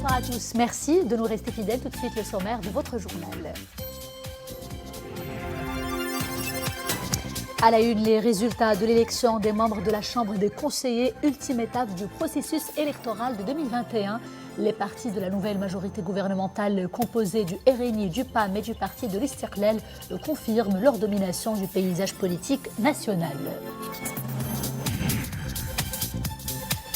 bonsoir à tous. Merci de nous rester fidèles. Tout de suite, le sommaire de votre journal. À la une, les résultats de l'élection des membres de la Chambre des conseillers, ultime étape du processus électoral de 2021. Les partis de la nouvelle majorité gouvernementale composée du RNI, du PAM et du parti de l'Istiqlal confirment leur domination du paysage politique national.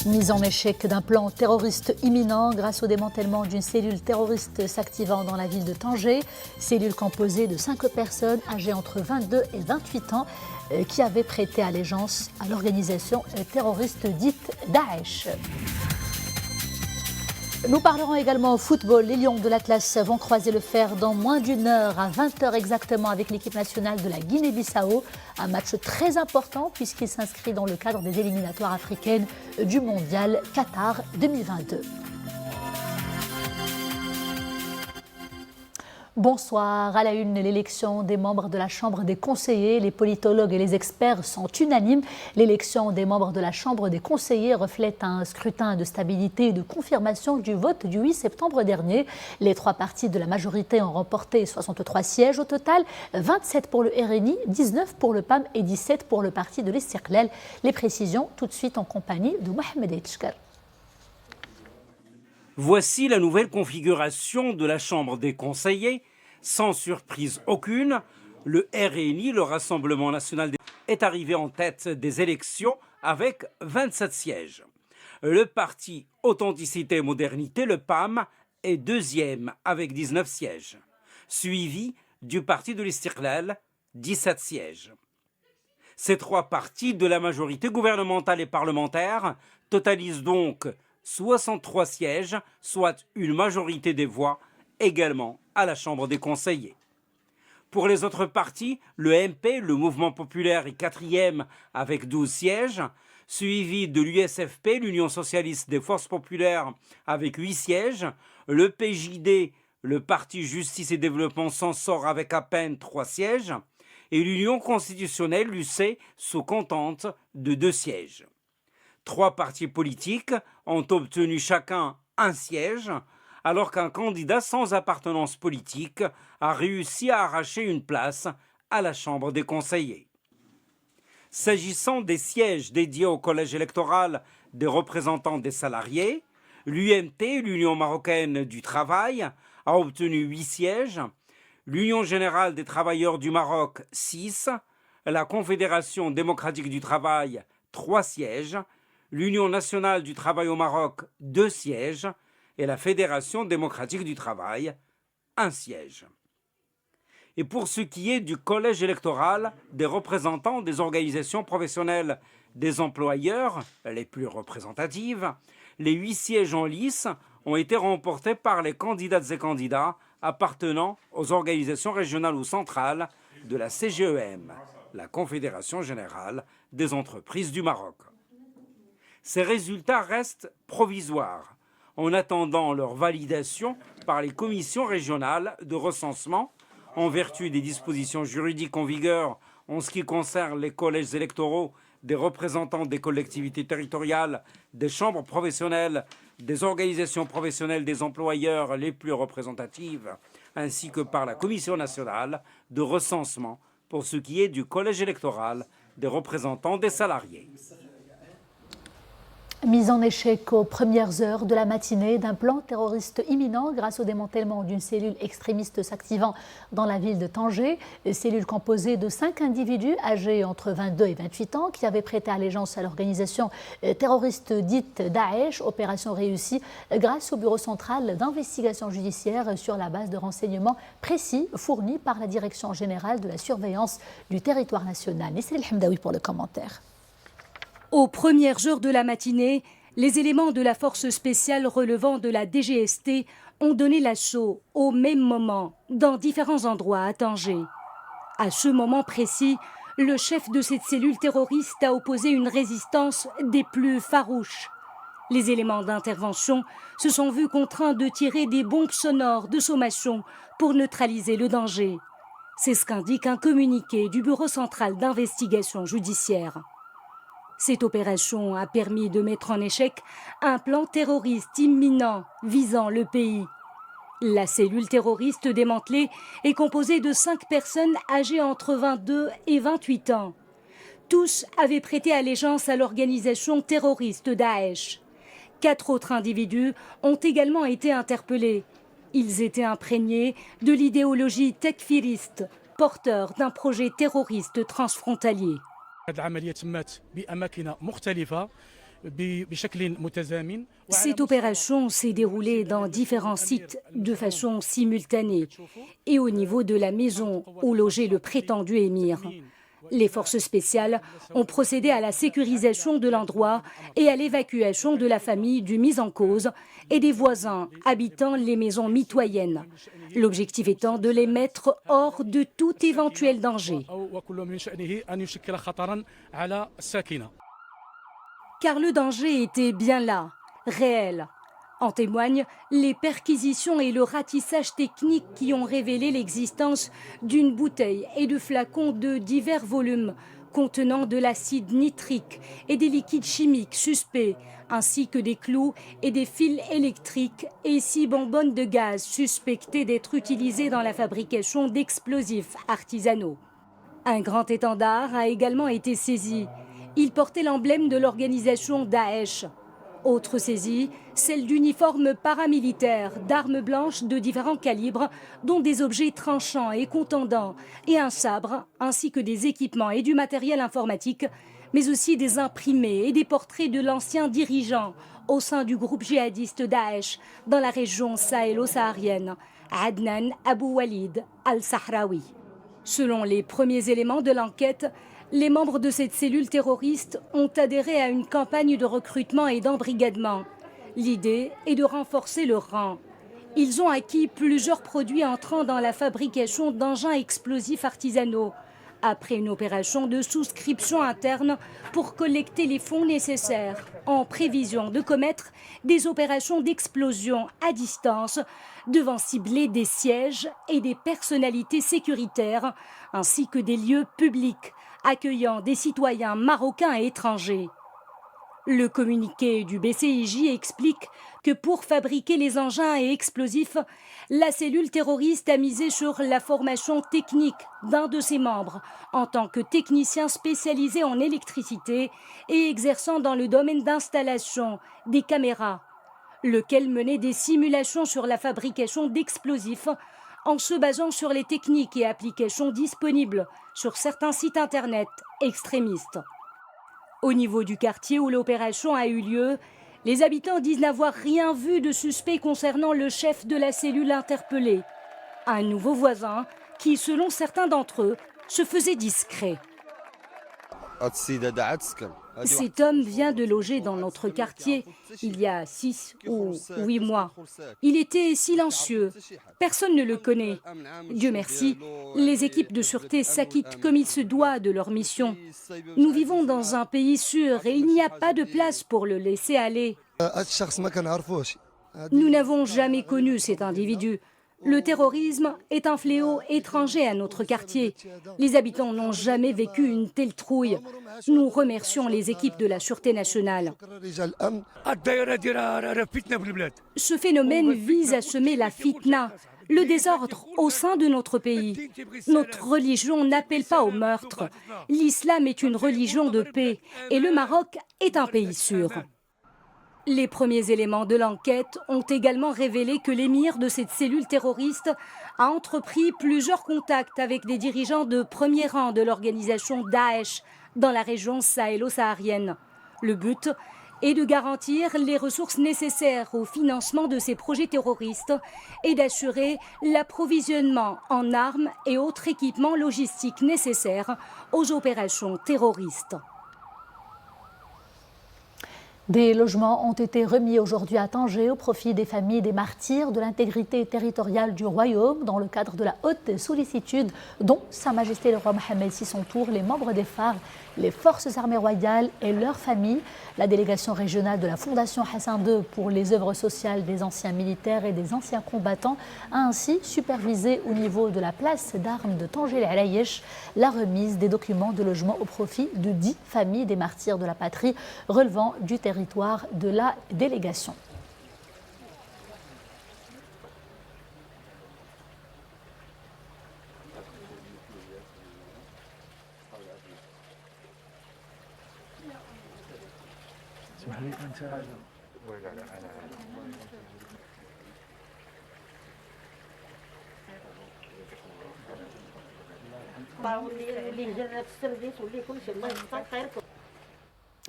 Mise en échec d'un plan terroriste imminent grâce au démantèlement d'une cellule terroriste s'activant dans la ville de Tanger. Cellule composée de 5 personnes âgées entre 22 et 28 ans qui avaient prêté allégeance à l'organisation terroriste dite Daesh. Nous parlerons également au football. Les Lions de l'Atlas vont croiser le fer dans moins d'une heure, à 20h exactement, avec l'équipe nationale de la Guinée-Bissau. Un match très important puisqu'il s'inscrit dans le cadre des éliminatoires africaines du Mondial Qatar 2022. Bonsoir. À la une, l'élection des membres de la Chambre des conseillers. Les politologues et les experts sont unanimes. L'élection des membres de la Chambre des conseillers reflète un scrutin de stabilité et de confirmation du vote du 8 septembre dernier. Les 3 partis de la majorité ont remporté 63 sièges au total, 27 pour le RNI, 19 pour le PAM et 17 pour le parti de l'Istiqlal. Les précisions tout de suite en compagnie de Mohamed Etchkar. Voici la nouvelle configuration de la Chambre des conseillers. Sans surprise aucune, le RNI, le Rassemblement national, est arrivé en tête des élections avec 27 sièges. Le parti Authenticité et Modernité, le PAM, est deuxième avec 19 sièges, suivi du parti de l'Istiqlal, 17 sièges. Ces 3 partis de la majorité gouvernementale et parlementaire totalisent donc 63 sièges, soit une majorité des voix également à la Chambre des conseillers. Pour les autres partis, le MP, le Mouvement populaire, est 4e avec 12 sièges, suivi de l'USFP, l'Union socialiste des forces populaires, avec 8 sièges. Le PJD, le Parti Justice et Développement, s'en sort avec à peine 3 sièges. Et l'Union constitutionnelle, l'UC, se contente de 2 sièges. 3 partis politiques ont obtenu chacun 1 siège, alors qu'un candidat sans appartenance politique a réussi à arracher une place à la Chambre des conseillers. S'agissant des sièges dédiés au collège électoral des représentants des salariés, l'UMT, l'Union marocaine du travail, a obtenu 8 sièges, l'Union générale des travailleurs du Maroc 6, la Confédération démocratique du travail 3 sièges, l'Union nationale du travail au Maroc 2 sièges et la Fédération démocratique du travail 1 siège. Et pour ce qui est du collège électoral des représentants des organisations professionnelles des employeurs, les plus représentatives, les 8 sièges en lice ont été remportés par les candidates et candidats appartenant aux organisations régionales ou centrales de la CGEM, la Confédération générale des entreprises du Maroc. Ces résultats restent provisoires, en attendant leur validation par les commissions régionales de recensement, en vertu des dispositions juridiques en vigueur en ce qui concerne les collèges électoraux des représentants des collectivités territoriales, des chambres professionnelles, des organisations professionnelles des employeurs les plus représentatives, ainsi que par la Commission nationale de recensement pour ce qui est du collège électoral des représentants des salariés. Mise en échec aux premières heures de la matinée d'un plan terroriste imminent grâce au démantèlement d'une cellule extrémiste s'activant dans la ville de Tanger. Cellule composée de 5 individus âgés entre 22 et 28 ans qui avaient prêté allégeance à l'organisation terroriste dite Daesh. Opération réussie grâce au bureau central d'investigation judiciaire sur la base de renseignements précis fournis par la Direction générale de la surveillance du territoire national. Nissel El Hamdaoui pour le commentaire. Aux premières heures de la matinée, les éléments de la force spéciale relevant de la DGST ont donné l'assaut au même moment dans différents endroits à Tanger. À ce moment précis, le chef de cette cellule terroriste a opposé une résistance des plus farouches. Les éléments d'intervention se sont vus contraints de tirer des bombes sonores de sommation pour neutraliser le danger. C'est ce qu'indique un communiqué du Bureau central d'investigation judiciaire. Cette opération a permis de mettre en échec un plan terroriste imminent visant le pays. La cellule terroriste démantelée est composée de 5 personnes âgées entre 22 et 28 ans. Tous avaient prêté allégeance à l'organisation terroriste Daesh. 4 autres individus ont également été interpellés. Ils étaient imprégnés de l'idéologie tekfiriste, porteurs d'un projet terroriste transfrontalier. Cette opération s'est déroulée dans différents sites de façon simultanée et au niveau de la maison où logeait le prétendu émir. Les forces spéciales ont procédé à la sécurisation de l'endroit et à l'évacuation de la famille du mis en cause et des voisins habitant les maisons mitoyennes. L'objectif étant de les mettre hors de tout éventuel danger. Car le danger était bien là, réel. En témoignent les perquisitions et le ratissage technique qui ont révélé l'existence d'une bouteille et de flacons de divers volumes contenant de l'acide nitrique et des liquides chimiques suspects, ainsi que des clous et des fils électriques et 6 bonbonnes de gaz suspectées d'être utilisées dans la fabrication d'explosifs artisanaux. Un grand étendard a également été saisi. Il portait l'emblème de l'organisation Daesh. Autre saisie, celle d'uniformes paramilitaires, d'armes blanches de différents calibres, dont des objets tranchants et contondants, et un sabre, ainsi que des équipements et du matériel informatique, mais aussi des imprimés et des portraits de l'ancien dirigeant au sein du groupe djihadiste Daesh dans la région sahélo-saharienne, Adnan Abou Walid al-Sahraoui. Selon les premiers éléments de l'enquête, les membres de cette cellule terroriste ont adhéré à une campagne de recrutement et d'embrigadement. L'idée est de renforcer leur rang. Ils ont acquis plusieurs produits entrant dans la fabrication d'engins explosifs artisanaux, après une opération de souscription interne pour collecter les fonds nécessaires, en prévision de commettre des opérations d'explosion à distance, devant cibler des sièges et des personnalités sécuritaires, ainsi que des lieux publics, accueillant des citoyens marocains et étrangers. Le communiqué du BCIJ explique que pour fabriquer les engins et explosifs, la cellule terroriste a misé sur la formation technique d'un de ses membres en tant que technicien spécialisé en électricité et exerçant dans le domaine d'installation des caméras, lequel menait des simulations sur la fabrication d'explosifs en se basant sur les techniques et applications disponibles sur certains sites internet extrémistes. Au niveau du quartier où l'opération a eu lieu, les habitants disent n'avoir rien vu de suspect concernant le chef de la cellule interpellée, un nouveau voisin qui, selon certains d'entre eux, se faisait discret. Cet homme vient de loger dans notre quartier il y a 6 ou 8 mois. Il était silencieux. Personne ne le connaît. Dieu merci, les équipes de sûreté s'acquittent comme il se doit de leur mission. Nous vivons dans un pays sûr et il n'y a pas de place pour le laisser aller. Nous n'avons jamais connu cet individu. Le terrorisme est un fléau étranger à notre quartier. Les habitants n'ont jamais vécu une telle trouille. Nous remercions les équipes de la Sûreté nationale. Ce phénomène vise à semer la fitna, le désordre au sein de notre pays. Notre religion n'appelle pas au meurtre. L'islam est une religion de paix et le Maroc est un pays sûr. Les premiers éléments de l'enquête ont également révélé que l'émir de cette cellule terroriste a entrepris plusieurs contacts avec des dirigeants de premier rang de l'organisation Daesh dans la région sahélo-saharienne. Le but est de garantir les ressources nécessaires au financement de ces projets terroristes et d'assurer l'approvisionnement en armes et autres équipements logistiques nécessaires aux opérations terroristes. Des logements ont été remis aujourd'hui à Tanger au profit des familles des martyrs de l'intégrité territoriale du royaume dans le cadre de la haute sollicitude dont Sa Majesté le roi Mohammed VI son tour, les membres des phares, les forces armées royales et leurs familles. La délégation régionale de la Fondation Hassan II pour les œuvres sociales des anciens militaires et des anciens combattants a ainsi supervisé au niveau de la place d'armes de Tanger-el-Alayesh la remise des documents de logement au profit de 10 familles des martyrs de la patrie relevant du territoire de la délégation.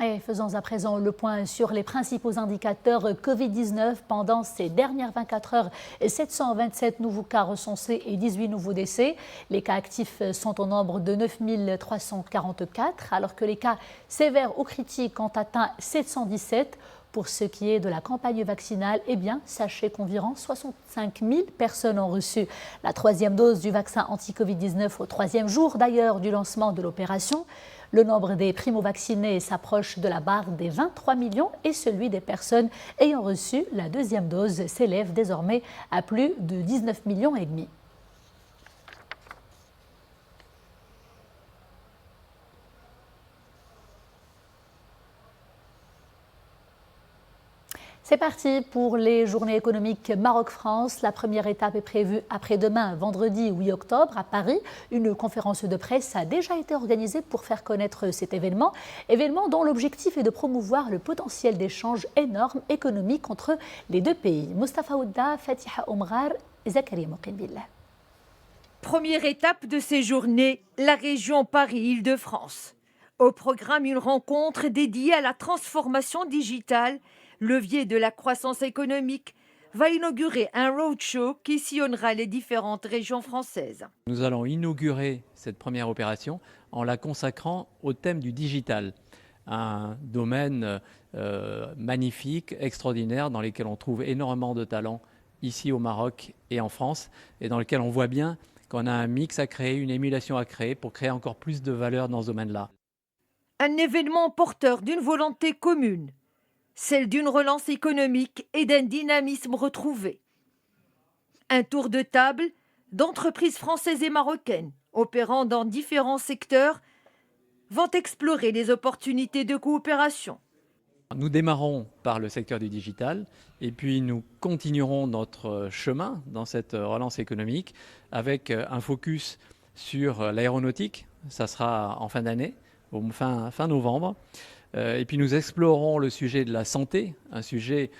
Et faisons à présent le point sur les principaux indicateurs Covid-19. Pendant ces dernières 24 heures, 727 nouveaux cas recensés et 18 nouveaux décès. Les cas actifs sont au nombre de 9 344, alors que les cas sévères ou critiques ont atteint 717. Pour ce qui est de la campagne vaccinale, eh bien, sachez qu'environ 65 000 personnes ont reçu la 3e dose du vaccin anti-Covid-19 au 3e jour d'ailleurs du lancement de l'opération. Le nombre des primo-vaccinés s'approche de la barre des 23 millions et celui des personnes ayant reçu la 2e dose s'élève désormais à plus de 19 millions et demi. C'est parti pour les journées économiques Maroc-France. La première étape est prévue après-demain, vendredi 8 octobre, à Paris. Une conférence de presse a déjà été organisée pour faire connaître cet événement dont l'objectif est de promouvoir le potentiel d'échange énorme économique entre les deux pays. Mustafa Ouda, Fatiha Omrar, Zakaria Mokinbillah. Première étape de ces journées, la région Paris-Île-de-France. Au programme, une rencontre dédiée à la transformation digitale, levier de la croissance économique, va inaugurer un roadshow qui sillonnera les différentes régions françaises. Nous allons inaugurer cette première opération en la consacrant au thème du digital, un domaine magnifique, extraordinaire, dans lequel on trouve énormément de talents ici au Maroc et en France, et dans lequel on voit bien qu'on a un mix à créer, une émulation à créer pour créer encore plus de valeur dans ce domaine-là. Un événement porteur d'une volonté commune, celle d'une relance économique et d'un dynamisme retrouvé. Un tour de table d'entreprises françaises et marocaines opérant dans différents secteurs vont explorer les opportunités de coopération. Nous démarrons par le secteur du digital et puis nous continuerons notre chemin dans cette relance économique avec un focus sur l'aéronautique. Ça sera en fin d'année, fin novembre. Et puis nous explorerons le sujet de la santé, un sujet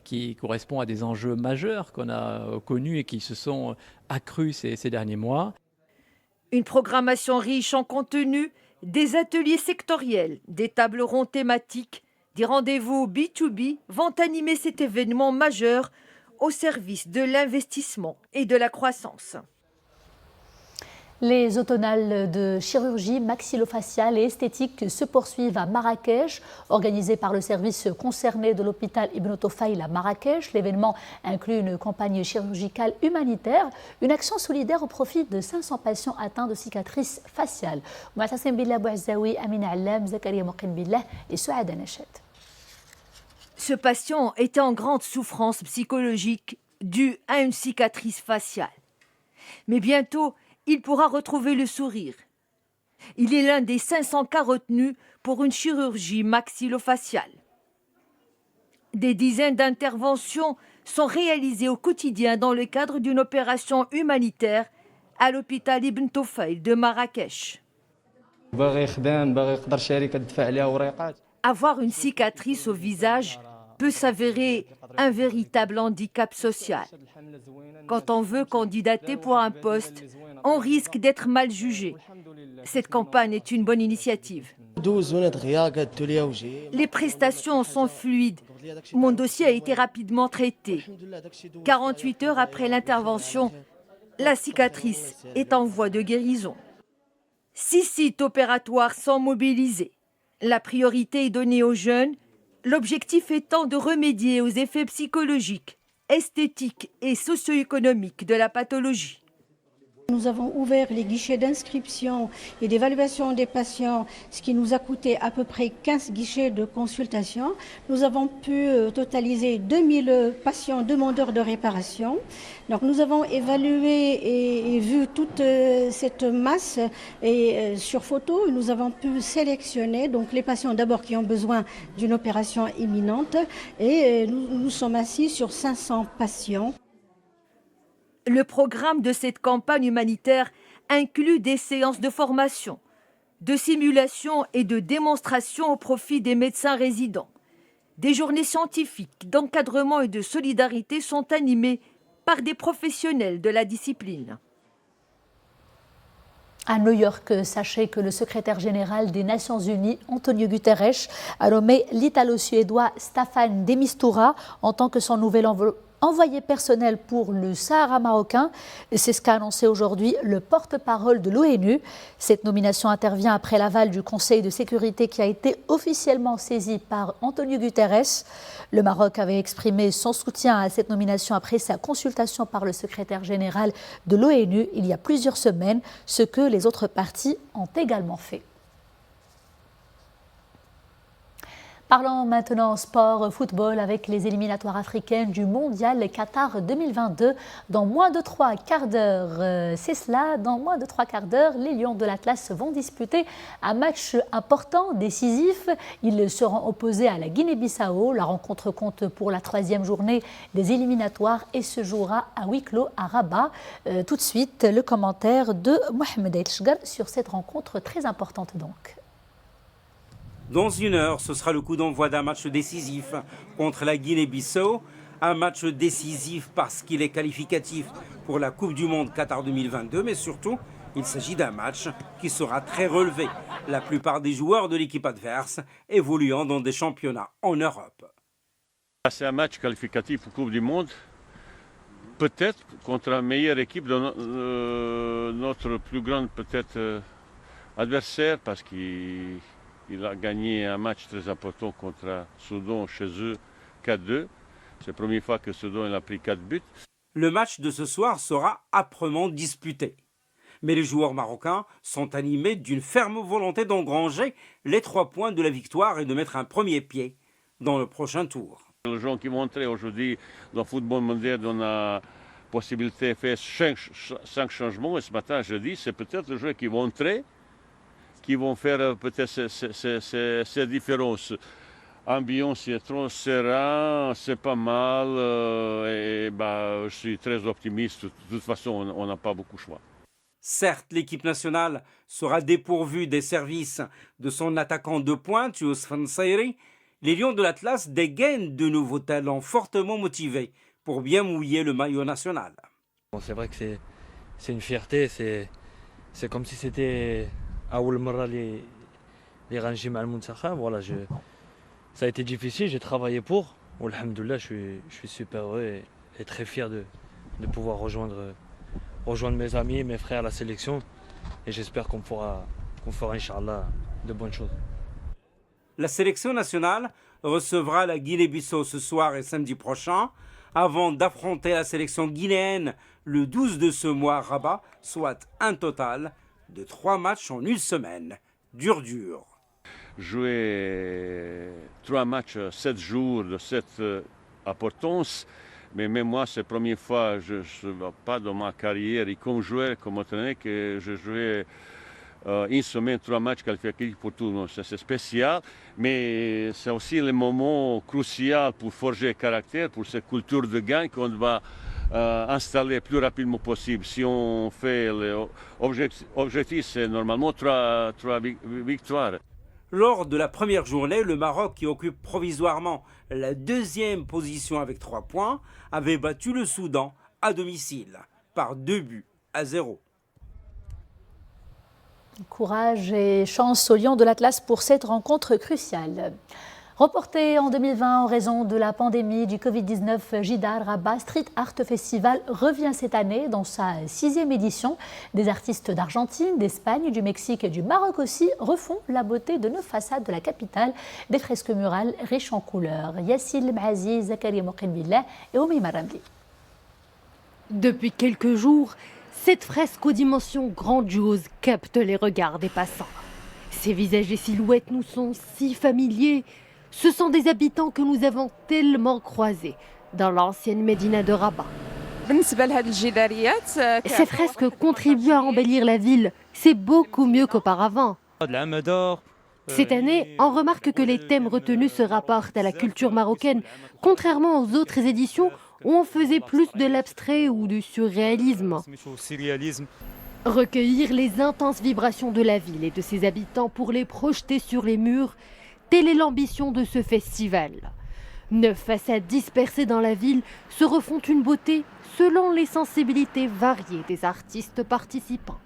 qui correspond à des enjeux majeurs qu'on a connus et qui se sont accrus ces derniers mois. Une programmation riche en contenu, des ateliers sectoriels, des tables rondes thématiques, des rendez-vous B2B vont animer cet événement majeur au service de l'investissement et de la croissance. Les automnales de chirurgie maxillofaciale et esthétique se poursuivent à Marrakech, organisées par le service concerné de l'hôpital Ibn Tofayl à Marrakech. L'événement inclut une campagne chirurgicale humanitaire, une action solidaire au profit de 500 patients atteints de cicatrices faciales. Ce patient était en grande souffrance psychologique due à une cicatrice faciale. Mais bientôt, il pourra retrouver le sourire. Il est l'un des 500 cas retenus pour une chirurgie maxillofaciale. Des dizaines d'interventions sont réalisées au quotidien dans le cadre d'une opération humanitaire à l'hôpital Ibn Tofayl de Marrakech. Avoir une cicatrice au visage peut s'avérer un véritable handicap social. Quand on veut candidater pour un poste, on risque d'être mal jugé. Cette campagne est une bonne initiative. Les prestations sont fluides. Mon dossier a été rapidement traité. 48 heures après l'intervention, la cicatrice est en voie de guérison. 6 sites opératoires sont mobilisés. La priorité est donnée aux jeunes L'objectif étant de remédier aux effets psychologiques, esthétiques et socio-économiques de la pathologie. Nous avons ouvert les guichets d'inscription et d'évaluation des patients, ce qui nous a coûté à peu près 15 guichets de consultation. Nous avons pu totaliser 2000 patients demandeurs de réparation. Donc nous avons évalué et vu toute cette masse et sur photo, nous avons pu sélectionner donc les patients d'abord qui ont besoin d'une opération imminente et nous sommes assis sur 500 patients. Le programme de cette campagne humanitaire inclut des séances de formation, de simulation et de démonstration au profit des médecins résidents. Des journées scientifiques, d'encadrement et de solidarité sont animées par des professionnels de la discipline. À New York, sachez que le secrétaire général des Nations Unies, Antonio Guterres, a nommé l'italo-suédois Staffan de Mistura en tant que son nouvel envoyé personnel pour le Sahara marocain. C'est ce qu'a annoncé aujourd'hui le porte-parole de l'ONU. Cette nomination intervient après l'aval du Conseil de sécurité qui a été officiellement saisi par Antonio Guterres. Le Maroc avait exprimé son soutien à cette nomination après sa consultation par le secrétaire général de l'ONU il y a plusieurs semaines, ce que les autres parties ont également fait. Parlons maintenant sport, football avec les éliminatoires africaines du Mondial Qatar 2022. Dans moins de 3 quarts d'heure, c'est cela, dans moins de 3 quarts d'heure, les Lions de l'Atlas vont disputer un match important, décisif. Ils seront opposés à la Guinée-Bissau. La rencontre compte pour la 3e journée des éliminatoires et se jouera à huis clos à Rabat. Tout de suite, le commentaire de Mohamed El Chgar sur cette rencontre très importante donc. Dans 1 heure, ce sera le coup d'envoi d'un match décisif contre la Guinée-Bissau. Un match décisif parce qu'il est qualificatif pour la Coupe du Monde Qatar 2022, mais surtout, il s'agit d'un match qui sera très relevé. La plupart des joueurs de l'équipe adverse évoluant dans des championnats en Europe. C'est un match qualificatif pour la Coupe du Monde, peut-être contre la meilleure équipe de notre plus grande peut-être adversaire, parce qu'il a gagné un match très important contre Soudan chez eux, 4-2. C'est la première fois que Soudan a pris 4 buts. Le match de ce soir sera âprement disputé. Mais les joueurs marocains sont animés d'une ferme volonté d'engranger les 3 points de la victoire et de mettre un premier pied dans le prochain tour. Les gens qui vont entrer aujourd'hui dans le football mondial, on a la possibilité de faire 5 changements. Et ce matin, je dis, c'est peut-être les joueurs qui vont entrer, qui vont faire peut-être ces différences. Ambiance est trop serein, c'est pas mal. Je suis très optimiste. De toute façon, on n'a pas beaucoup de choix. Certes, l'équipe nationale sera dépourvue des services de son attaquant de pointe, Youssouf N'Sairi. Les Lions de l'Atlas dégainent de nouveaux talents fortement motivés pour bien mouiller le maillot national. Bon, c'est vrai que c'est une fierté, c'est comme si c'était أول مرة les ranger مع المنتخب. Voilà, ça a été difficile, j'ai travaillé pour. Alhamdoulilah, je suis super heureux et très fier de pouvoir rejoindre mes amis et mes frères à la sélection. Et j'espère qu'on fera, Inch'Allah, de bonnes choses. La sélection nationale recevra la Guinée-Bissau ce soir et samedi prochain, avant d'affronter la sélection guinéenne le 12 de ce mois à Rabat, soit un total de 3 matchs en 1 semaine. Dur. Jouer 3 matchs, 7 jours de cette importance, mais même moi, c'est la première fois, je ne vois pas dans ma carrière, et comme joueur, comme entraîneur, que je jouais 1 semaine, 3 matchs qualificatifs pour tout le monde. C'est spécial, mais c'est aussi le moment crucial pour forger le caractère, pour cette culture de gagne qu'on va installer le plus rapidement possible. Si on fait l'objectif, c'est normalement 3 victoires. Lors de la première journée, le Maroc, qui occupe provisoirement la 2e position avec 3 points, avait battu le Soudan à domicile par 2-0. Courage et chance aux Lions de l'Atlas pour cette rencontre cruciale. Reporté en 2020 en raison de la pandémie du Covid-19, Jidar Rabat Street Art Festival revient cette année dans sa 6e édition. Des artistes d'Argentine, d'Espagne, du Mexique et du Maroc aussi refont la beauté de nos façades de la capitale. Des fresques murales riches en couleurs. Yassil Mhazi, Zakaria Moqinbillah et Oumi Maramli. Depuis quelques jours, cette fresque aux dimensions grandioses capte les regards des passants. Ces visages et silhouettes nous sont si familiers. Ce sont des habitants que nous avons tellement croisés dans l'ancienne Médina de Rabat. Ces fresques contribuent à embellir la ville. C'est beaucoup mieux qu'auparavant. Cette année, on remarque que les thèmes retenus se rapportent à la culture marocaine, contrairement aux autres éditions où on faisait plus de l'abstrait ou du surréalisme. Recueillir les intenses vibrations de la ville et de ses habitants pour les projeter sur les murs, telle est l'ambition de ce festival. 9 façades dispersées dans la ville se refont une beauté selon les sensibilités variées des artistes participants.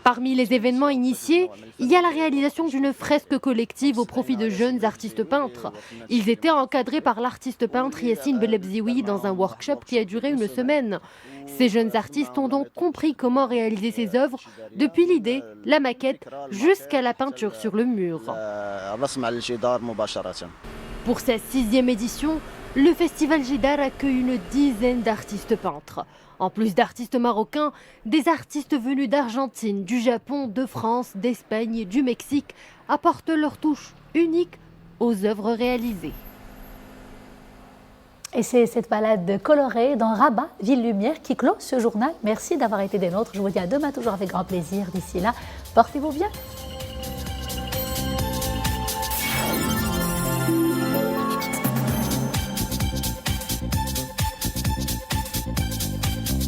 Parmi les événements initiés, il y a la réalisation d'une fresque collective au profit de jeunes artistes peintres. Ils étaient encadrés par l'artiste peintre Yassine Belebzioui dans un workshop qui a duré une semaine. Ces jeunes artistes ont donc compris comment réaliser ces œuvres, depuis l'idée, la maquette, jusqu'à la peinture sur le mur. Pour sa 6e édition, le festival Jidar accueille une dizaine d'artistes peintres. En plus d'artistes marocains, des artistes venus d'Argentine, du Japon, de France, d'Espagne et du Mexique apportent leur touche unique aux œuvres réalisées. Et c'est cette balade colorée dans Rabat, Ville Lumière, qui clôt ce journal. Merci d'avoir été des nôtres. Je vous dis à demain, toujours avec grand plaisir. D'ici là, portez-vous bien.